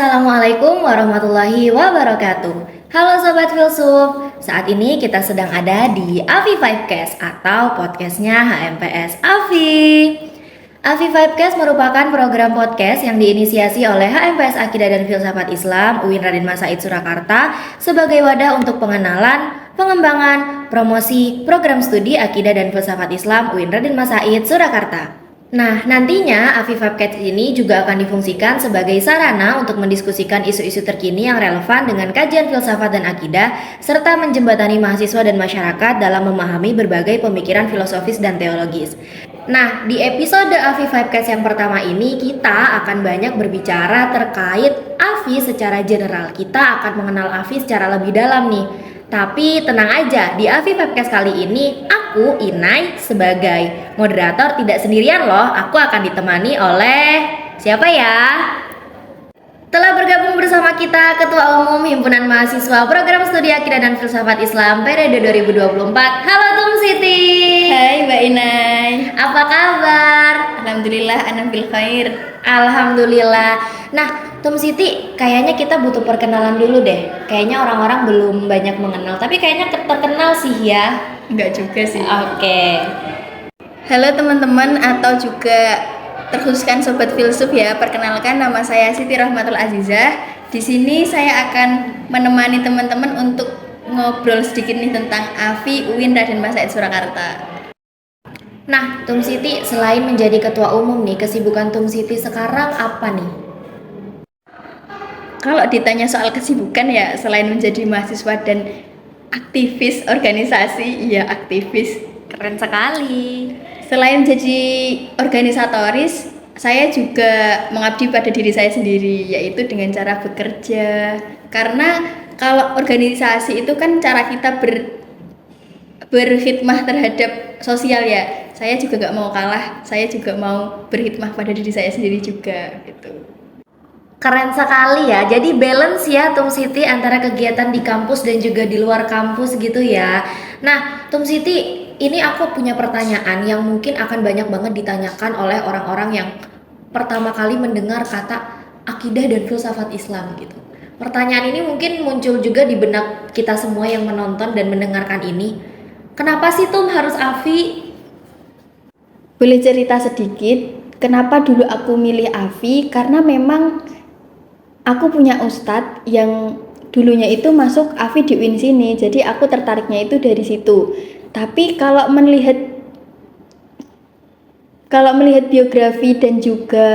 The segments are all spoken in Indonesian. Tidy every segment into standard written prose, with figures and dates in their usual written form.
Assalamualaikum warahmatullahi wabarakatuh. Halo Sobat Filsuf, saat ini kita sedang ada di Afi Vibecast atau podcastnya HMPS Afi. Afi Vibecast merupakan program podcast yang diinisiasi oleh HMPS Akidah dan Filsafat Islam UIN Raden Mas Said Surakarta sebagai wadah untuk pengenalan, pengembangan, promosi program studi Akidah dan Filsafat Islam UIN Raden Mas Said Surakarta. Nah, nantinya Afi Vibecast ini juga akan difungsikan sebagai sarana untuk mendiskusikan isu-isu terkini yang relevan dengan kajian filsafat dan akidah, serta menjembatani mahasiswa dan masyarakat dalam memahami berbagai pemikiran filosofis dan teologis. Nah, di episode Afi Vibecast yang pertama ini, kita akan banyak berbicara terkait Afi secara general. Kita akan mengenal Afi secara lebih dalam nih. Tapi tenang aja, di Afi Vibecast kali ini aku, Inai, sebagai moderator tidak sendirian loh. Aku akan ditemani oleh siapa ya? Telah bergabung bersama kita Ketua Umum Himpunan Mahasiswa Program Studi Akidah dan Filsafat Islam periode 2024. Halo Tum Siti. Hai Mbak Inai. Apa kabar? Alhamdulillah ana bil khair. Alhamdulillah. Nah, Tum Siti, kayaknya kita butuh perkenalan dulu deh. Kayaknya orang-orang belum banyak mengenal, tapi kayaknya terkenal sih ya. Enggak juga sih. Oke. Halo teman-teman atau juga terkhususkan Sobat Filsuf ya. Perkenalkan, nama saya Siti Rahmatul Azizah. Di sini saya akan menemani teman-teman untuk ngobrol sedikit nih tentang Afi UIN Raden Mas Said Surakarta. Nah, Tum Siti, selain menjadi ketua umum nih, kesibukan Tum Siti sekarang apa nih? Kalau ditanya soal kesibukan ya, selain menjadi mahasiswa dan aktivis organisasi, ya aktivis. Keren sekali. Selain jadi organisatoris, saya juga mengabdi pada diri saya sendiri, yaitu dengan cara bekerja. Karena kalau organisasi itu kan cara kita berkhidmah terhadap sosial ya. Saya juga gak mau kalah, saya juga mau berkhidmah pada diri saya sendiri juga gitu. Keren sekali ya, jadi balance ya Tum Siti antara kegiatan di kampus dan juga di luar kampus gitu ya. Nah, Tum Siti, ini aku punya pertanyaan yang mungkin akan banyak banget ditanyakan oleh orang-orang yang pertama kali mendengar kata akidah dan filsafat Islam gitu. Pertanyaan ini mungkin muncul juga di benak kita semua yang menonton dan mendengarkan ini. Kenapa sih Tum harus Afi? Boleh cerita sedikit, kenapa dulu aku milih Afi? Karena memang aku punya ustadz yang dulunya itu masuk Afi di UIN sini, jadi aku tertariknya itu dari situ. Tapi kalau melihat biografi dan juga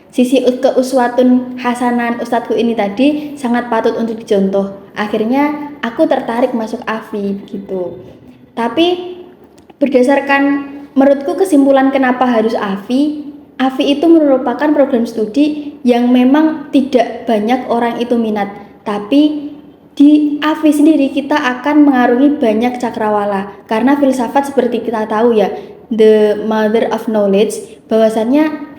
sisi keuswatun hasanan ustadzku ini tadi sangat patut untuk dicontoh. Akhirnya aku tertarik masuk Afi gitu. Tapi berdasarkan menurutku kesimpulan kenapa harus Afi itu merupakan program studi yang memang tidak banyak orang itu minat. Tapi di Afi sendiri kita akan mengarungi banyak cakrawala. Karena filsafat seperti kita tahu ya, the mother of knowledge, bahwasannya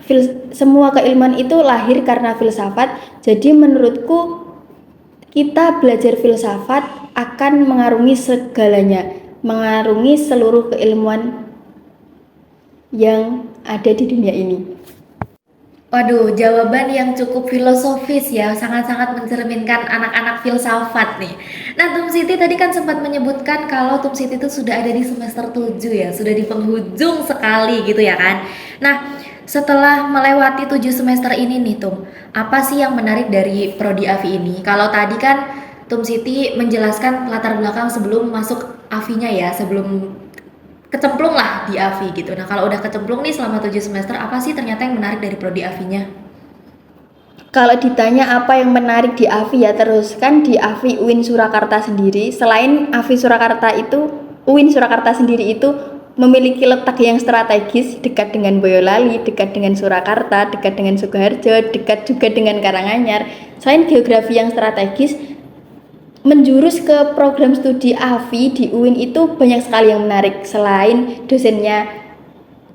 semua keilmuan itu lahir karena filsafat. Jadi menurutku kita belajar filsafat akan mengarungi segalanya, mengarungi seluruh keilmuan yang ada di dunia ini. Waduh, jawaban yang cukup filosofis ya, sangat-sangat mencerminkan anak-anak filsafat nih. Nah, Tum Siti tadi kan sempat menyebutkan kalau Tum Siti itu sudah ada di semester 7 ya, sudah di penghujung sekali gitu ya kan. Nah, setelah melewati 7 semester ini nih Tum, apa sih yang menarik dari Prodi Afi ini? Kalau tadi kan Tum Siti menjelaskan latar belakang sebelum masuk Afinya ya, sebelum kecemplung lah di Afi gitu. Nah, kalau udah kecemplung nih selama 7 semester, apa sih ternyata yang menarik dari Prodi Afinya? Kalau ditanya apa yang menarik di Afi ya, terus kan di Afi UIN Surakarta sendiri, selain Afi Surakarta itu, UIN Surakarta sendiri itu memiliki letak yang strategis, dekat dengan Boyolali, dekat dengan Surakarta, dekat dengan Sukoharjo, dekat juga dengan Karanganyar. Selain geografi yang strategis, menjurus ke program studi Afi di UIN itu banyak sekali yang menarik. Selain dosennya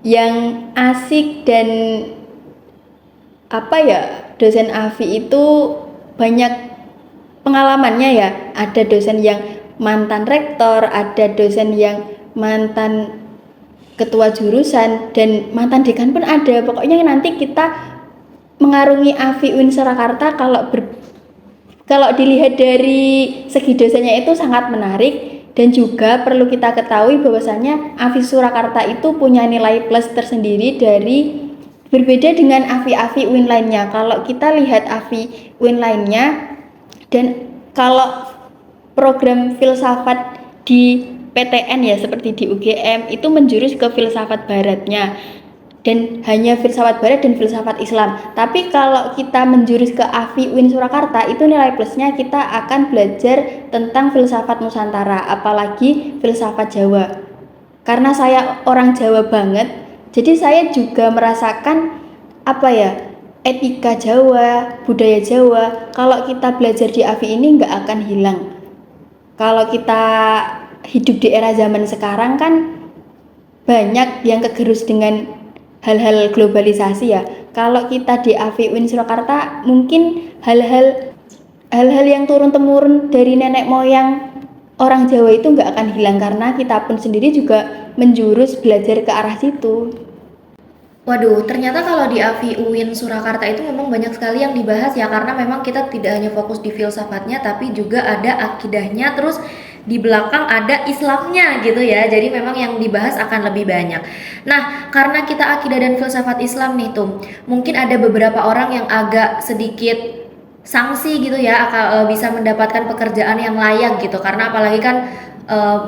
yang asik dan dosen Afi itu banyak pengalamannya ya. Ada dosen yang mantan rektor, ada dosen yang mantan ketua jurusan, dan mantan dekan pun ada. Pokoknya nanti kita mengarungi AFI UIN Surakarta kalau dilihat dari segi dosennya itu sangat menarik, dan juga perlu kita ketahui bahwasanya AFI Surakarta itu punya nilai plus tersendiri dari berbeda dengan AFI UIN lainnya. Kalau kita lihat AFI UIN lainnya, dan kalau program filsafat di PTN ya seperti di UGM itu menjurus ke filsafat baratnya, dan hanya filsafat barat dan filsafat Islam. Tapi kalau kita menjurus ke AFI UIN Surakarta itu nilai plusnya kita akan belajar tentang filsafat Nusantara, apalagi filsafat Jawa. Karena saya orang Jawa banget, jadi saya juga merasakan etika Jawa, budaya Jawa. Kalau kita belajar di AFI ini nggak akan hilang. Kalau kita hidup di era zaman sekarang kan banyak yang kegerus dengan hal-hal globalisasi ya. Kalau kita di AFI UIN Surakarta mungkin hal-hal yang turun-temurun dari nenek moyang orang Jawa itu nggak akan hilang, karena kita pun sendiri juga menjurus belajar ke arah situ. Waduh, ternyata kalau di AFI UIN Surakarta itu memang banyak sekali yang dibahas ya, karena memang kita tidak hanya fokus di filsafatnya tapi juga ada akidahnya, terus di belakang ada Islamnya gitu ya. Jadi memang yang dibahas akan lebih banyak. Nah, karena kita akidah dan filsafat Islam nih tuh, mungkin ada beberapa orang yang agak sedikit sanksi gitu ya, bisa mendapatkan pekerjaan yang layak gitu, karena apalagi kan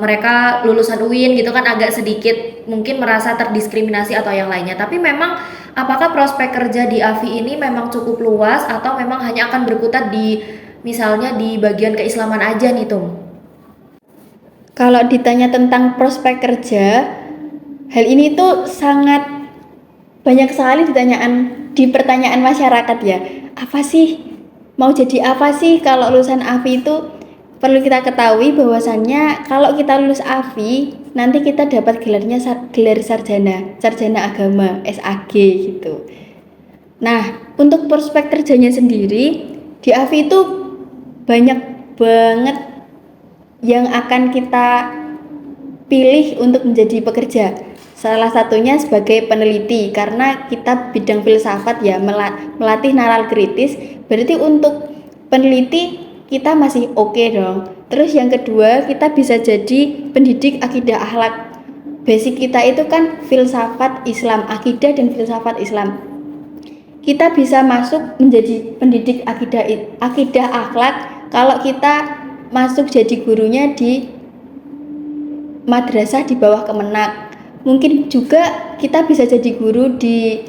mereka lulusan UIN gitu kan agak sedikit mungkin merasa terdiskriminasi atau yang lainnya. Tapi memang apakah prospek kerja di AFI ini memang cukup luas atau memang hanya akan berkutat di misalnya di bagian keislaman aja nih Tung? Kalau ditanya tentang prospek kerja, hal ini tuh sangat banyak sekali di pertanyaan masyarakat ya. Apa sih? Mau jadi apa sih kalau lulusan AFI itu? Perlu kita ketahui bahwasannya kalau kita lulus AFI nanti kita dapat gelar sarjana agama SAG gitu. Nah, untuk prospek kerjanya sendiri di AFI itu banyak banget yang akan kita pilih untuk menjadi pekerja. Salah satunya sebagai peneliti, karena kita bidang filsafat ya, melatih nalar kritis. Berarti untuk peneliti kita masih oke dong. Terus yang kedua, kita bisa jadi pendidik akidah akhlak. Basic kita itu kan filsafat Islam, akidah dan filsafat Islam. Kita bisa masuk menjadi pendidik akidah akhlak kalau kita masuk jadi gurunya di madrasah di bawah Kemenak. Mungkin juga kita bisa jadi guru di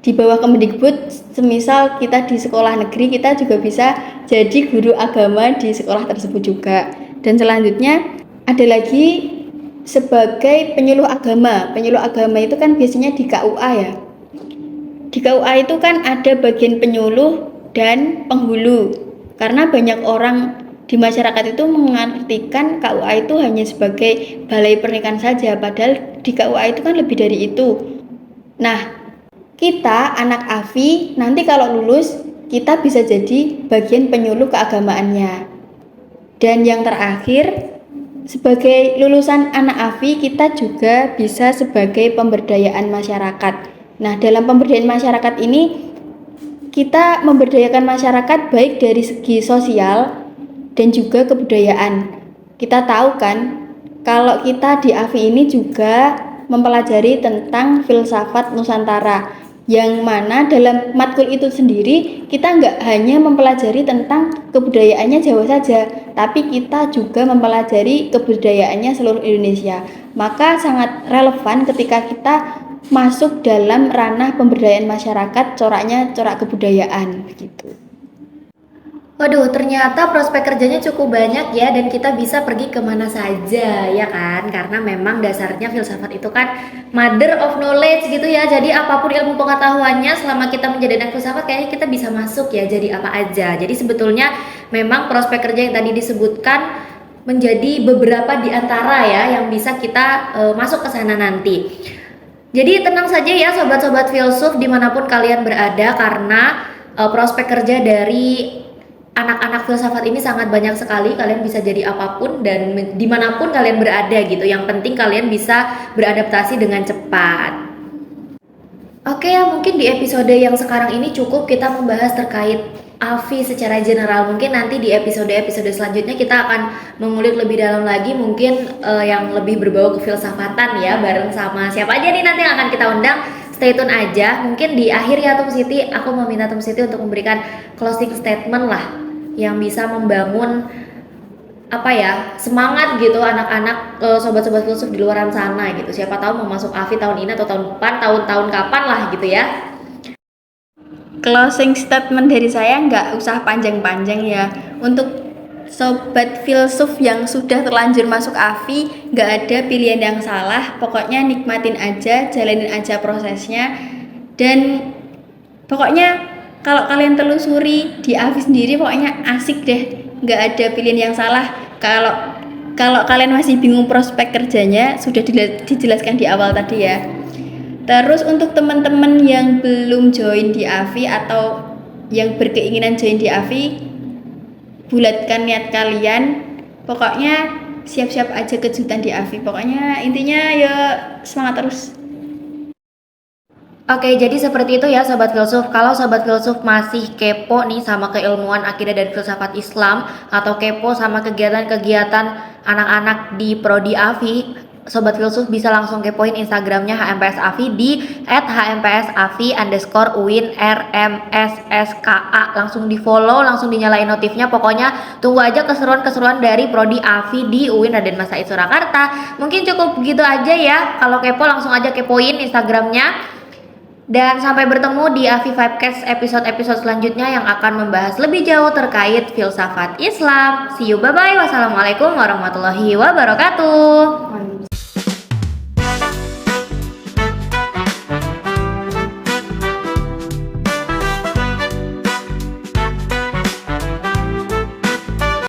bawah Kemendikbud, semisal kita di sekolah negeri, kita juga bisa jadi guru agama di sekolah tersebut juga. Dan selanjutnya ada lagi sebagai penyuluh agama. Penyuluh agama itu kan biasanya di KUA ya. Di KUA itu kan ada bagian penyuluh dan penghulu. Karena banyak orang di masyarakat itu mengartikan KUA itu hanya sebagai balai pernikahan saja, padahal di KUA itu kan lebih dari itu. Nah, kita anak AFI nanti kalau lulus kita bisa jadi bagian penyuluh keagamaannya. Dan yang terakhir, sebagai lulusan anak AFI kita juga bisa sebagai pemberdayaan masyarakat. Nah, dalam pemberdayaan masyarakat ini kita memberdayakan masyarakat baik dari segi sosial dan juga kebudayaan. Kita tahu kan kalau kita di AFI ini juga mempelajari tentang filsafat Nusantara, yang mana dalam matkul itu sendiri kita nggak hanya mempelajari tentang kebudayaannya Jawa saja, tapi kita juga mempelajari kebudayaannya seluruh Indonesia. Maka sangat relevan ketika kita masuk dalam ranah pemberdayaan masyarakat, coraknya corak kebudayaan begitu. Waduh, ternyata prospek kerjanya cukup banyak ya, dan kita bisa pergi kemana saja ya kan, karena memang dasarnya filsafat itu kan mother of knowledge gitu ya. Jadi apapun ilmu pengetahuannya selama kita menjadi anak filsafat kayaknya kita bisa masuk ya jadi apa aja. Jadi sebetulnya memang prospek kerja yang tadi disebutkan menjadi beberapa di antara ya yang bisa kita masuk ke sana nanti. Jadi tenang saja ya sobat-sobat filsuf dimanapun kalian berada, karena prospek kerja dari anak-anak filsafat ini sangat banyak sekali. Kalian bisa jadi apapun dan dimanapun kalian berada gitu. Yang penting kalian bisa beradaptasi dengan cepat. Oke ya, mungkin di episode yang sekarang ini cukup kita membahas terkait AFI secara general. Mungkin nanti di episode-episode selanjutnya kita akan mengulik lebih dalam lagi, mungkin yang lebih berbau kefilsafatan ya, bareng sama siapa aja nih nanti yang akan kita undang. Stay tune aja. Mungkin di akhir ya Tum Siti, aku mau minta Tum Siti untuk memberikan closing statement lah yang bisa membangun apa ya, semangat gitu anak-anak, sobat-sobat filsuf di luaran sana gitu. Siapa tahu mau masuk AFI tahun ini atau tahun depan, tahun-tahun kapan lah gitu ya. Closing statement dari saya nggak usah panjang-panjang ya. Untuk sobat filsuf yang sudah terlanjur masuk AFI, nggak ada pilihan yang salah. Pokoknya nikmatin aja, jalanin aja prosesnya. Dan pokoknya kalau kalian telusuri di AFI sendiri, pokoknya asik deh. Nggak ada pilihan yang salah. Kalau kalian masih bingung prospek kerjanya, sudah dijelaskan di awal tadi ya. Terus untuk teman-teman yang belum join di AFI atau yang berkeinginan join di AFI, bulatkan niat kalian. Pokoknya siap-siap aja kejutan di AFI. Pokoknya intinya ya semangat terus. Oke, jadi seperti itu ya Sobat Filsuf. Kalau Sobat Filsuf masih kepo nih sama keilmuan akidah dan filsafat Islam, atau kepo sama kegiatan-kegiatan anak-anak di Prodi AFI, Sobat Filsuf bisa langsung kepoin Instagramnya HMPS AFI di @HMPSAFI_RMSSKA. Langsung di follow, langsung dinyalain notifnya. Pokoknya tunggu aja keseruan-keseruan dari Prodi AFI di UIN Raden Mas Said Surakarta. Mungkin cukup gitu aja ya. Kalau kepo langsung aja kepoin Instagramnya. Dan sampai bertemu di Afi Vibecast episode-episode selanjutnya yang akan membahas lebih jauh terkait filsafat Islam. See you, bye-bye. Wassalamualaikum warahmatullahi wabarakatuh.